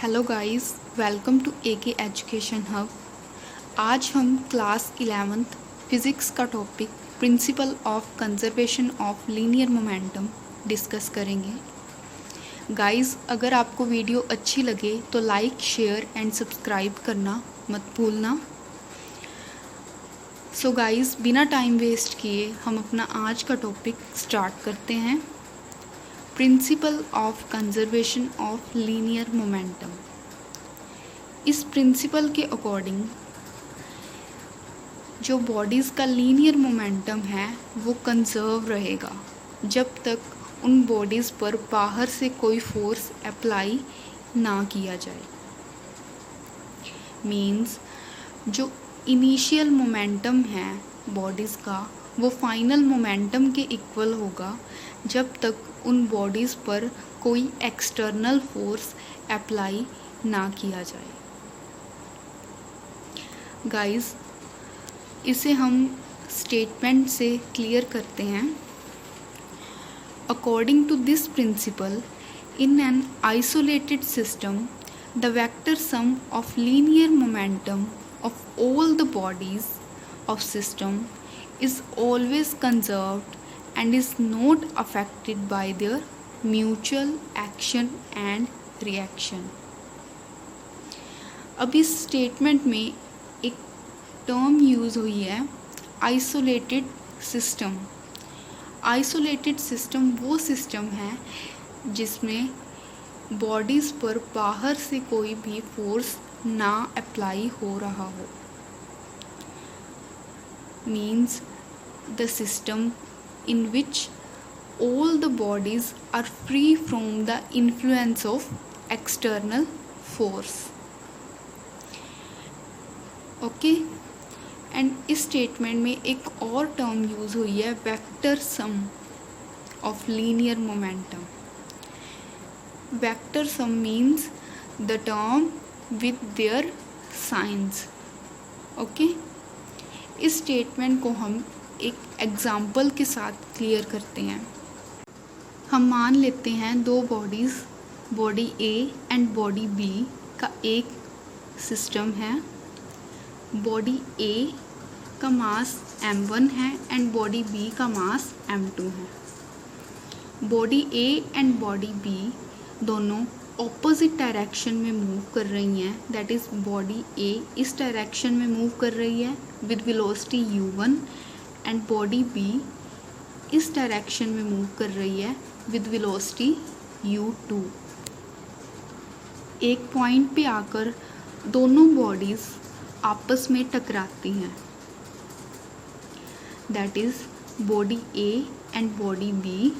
Hello guys, welcome to AK education hub. आज हम class 11th physics का topic principle of conservation of linear momentum discuss करेंगे। Guys, अगर आपको video अच्छी लगे तो लाइक, शेयर एंड सब्सक्राइब करना मत भूलना। सो गाइस, बिना टाइम वेस्ट किए हम अपना आज का टॉपिक स्टार्ट करते हैं। Principal of conservation of linear momentum. इस प्रिंसिपल के अकॉर्डिंग जो बॉडीज़ का लीनियर मोमेंटम है वो कंजर्व रहेगा जब तक उन बॉडीज़ पर बाहर से कोई फोर्स अप्लाई ना किया जाए। मीन्स जो इनिशियल मोमेंटम है बॉडीज़ का वो फाइनल मोमेंटम के इक्वल होगा जब तक उन बॉडीज़ पर कोई एक्सटर्नल फोर्स अप्लाई ना किया जाए। गाइस, इसे हम स्टेटमेंट से क्लियर करते हैं। According to this principle, in an isolated system the vector sum of linear momentum of all the bodies of system is always conserved and is not affected by their mutual action and reaction। अब इस statement में एक term use हुई है isolated system. Isolated system वो system है जिसमें bodies पर बाहर से कोई भी फोर्स ना अप्लाई हो रहा हो। Means the system in which all the bodies are free from the influence of external force। Okay, and इस स्टेटमेंट में एक और टर्म यूज़ हुई है vector sum of linear momentum. Vector sum means the term with their science. Okay, इस statement को हम एक एग्ज़ाम्पल के साथ क्लियर करते हैं। हम मान लेते हैं दो bodies, body A and body B का एक सिस्टम है। बॉडी ए का मास m1 है एंड बॉडी बी का मास m2 है। Body A and body B दोनों ऑपोजिट डायरेक्शन में मूव कर रही हैं। दैट इज़ बॉडी ए इस डायरेक्शन में मूव कर रही है with velocity u1 and body B इस डायरेक्शन में मूव कर रही है विद वेलोसिटी u2। एक पॉइंट पे आकर दोनों बॉडीज़ आपस में टकराती हैं। That is body A and body B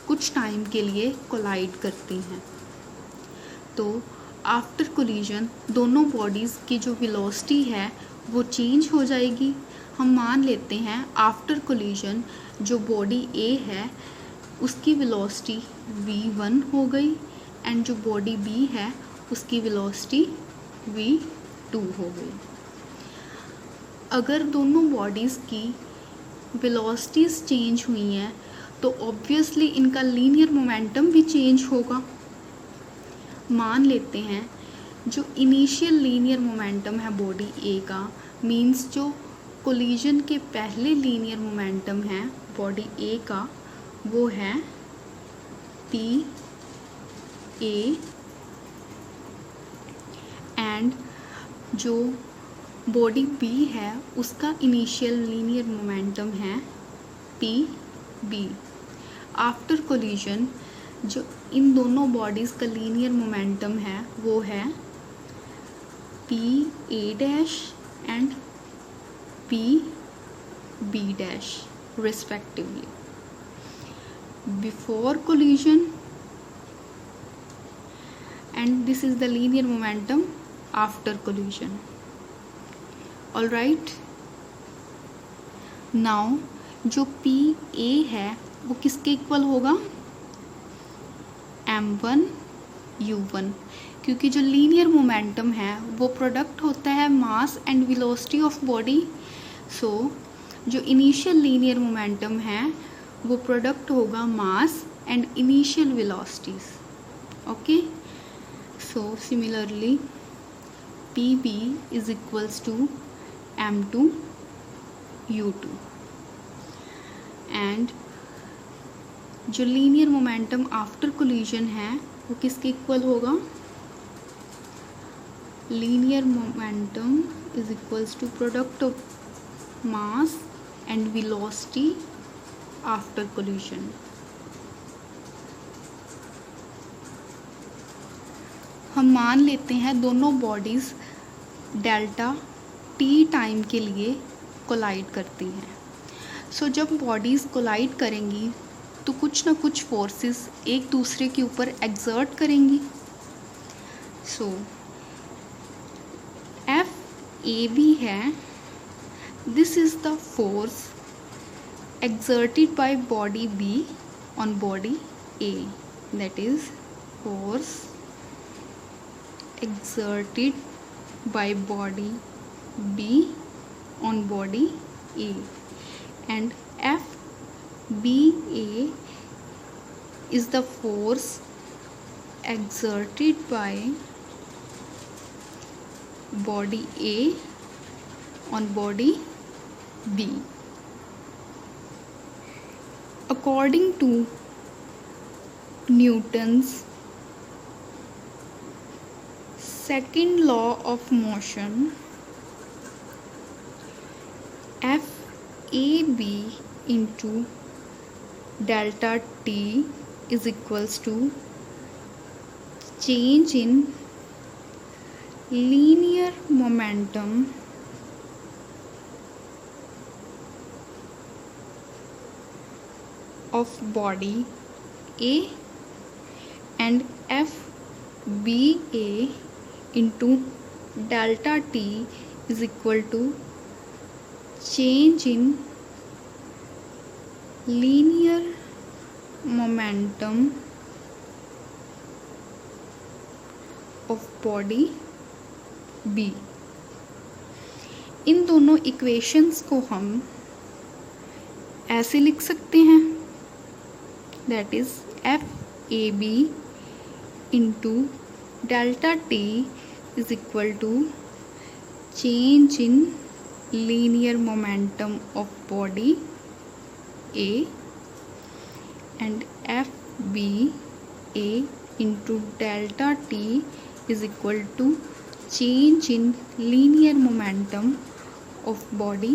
कुछ टाइम के लिए कोलाइड करती हैं। तो आफ्टर कोलिजन दोनों बॉडीज़ की जो वेलोसिटी है वो चेंज हो जाएगी। हम मान लेते हैं आफ्टर कोलिजन जो बॉडी ए है उसकी वेलोसिटी v1 हो गई एंड जो बॉडी बी है उसकी वेलोसिटी v2 हो गई। अगर दोनों बॉडीज़ की वेलोसिटीज़ चेंज हुई हैं तो ऑब्वियसली इनका लीनियर मोमेंटम भी चेंज होगा। मान लेते हैं जो इनिशियल लीनियर मोमेंटम है बॉडी ए का, मींस जो कोलिजन के पहले लीनियर मोमेंटम है बॉडी ए का, वो है पी ए एंड जो बॉडी बी है उसका इनिशियल लीनियर मोमेंटम है पी बी। आफ्टर कोलिजन जो इन दोनों बॉडीज़ का लीनियर मोमेंटम है वो है P A dash and P B dash respectively before collision, and this is the linear momentum after collision। all right, now जो P A है वो किसके इक्वल होगा m1 u1, क्योंकि जो लीनियर मोमेंटम है वो प्रोडक्ट होता है mass and velocity of body. So जो इनिशियल लीनियर मोमेंटम है वो प्रोडक्ट होगा mass and initial velocities. Okay, so So similarly PB is equals to M2 U2 and जो लीनियर मोमेंटम आफ्टर कोलिजन है वो किसके इक्वल होगा? Linear momentum is equals to product of mass and velocity after collision. हम मान लेते हैं दोनों बॉडीज़ डेल्टा टी टाइम के लिए कोलाइड करती हैं। सो जब बॉडीज़ कोलाइड करेंगी तो कुछ ना कुछ फोर्सेस एक दूसरे के ऊपर एक्सर्ट करेंगी। सो एफ ए बी है, this is the force exerted by body B on body A, that is force exerted by body B on body A, and FBA is the force exerted by body A on body B. According to Newton's second law of motion, FAB into delta T is equals to change in linear momentum of body A, and FBA into delta T is equal to change in linear momentum of body B। इन दोनों equations को हम ऐसे लिख सकते हैं, that is FAB into delta T is equal to change in linear momentum of body A, and FBA into delta T is equal to change in linear momentum of body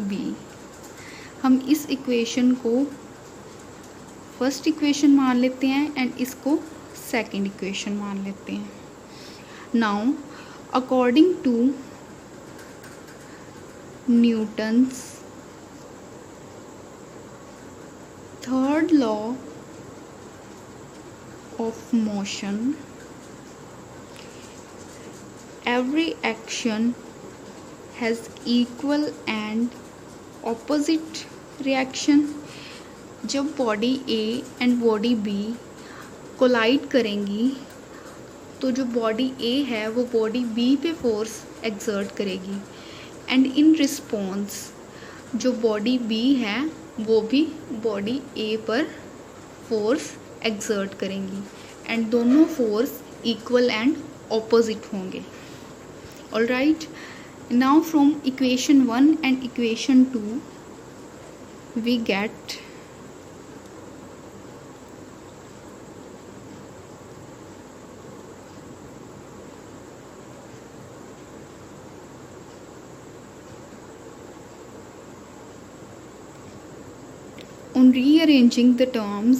B। हम इस equation को first equation मान लेते हैं and इसको second equation मान लेते हैं। Now according to Newton's third law of motion, every action has equal and opposite reaction। जब body A and body B collide करेंगी तो जो बॉडी ए है वो बॉडी बी पे फोर्स एक्सर्ट करेगी, एंड इन रिस्पॉन्स जो बॉडी बी है वो भी बॉडी ए पर फोर्स एक्सर्ट करेंगी, एंड दोनों फोर्स इक्वल एंड ऑपोजिट होंगे। Alright, now from equation 1 and equation 2 we get on rearranging the terms,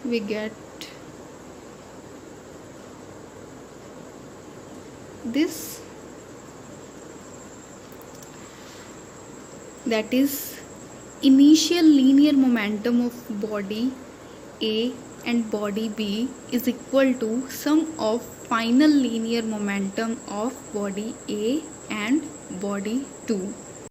we get this, that is initial linear momentum of body A and body B is equal to sum of final linear momentum of body A and body 2।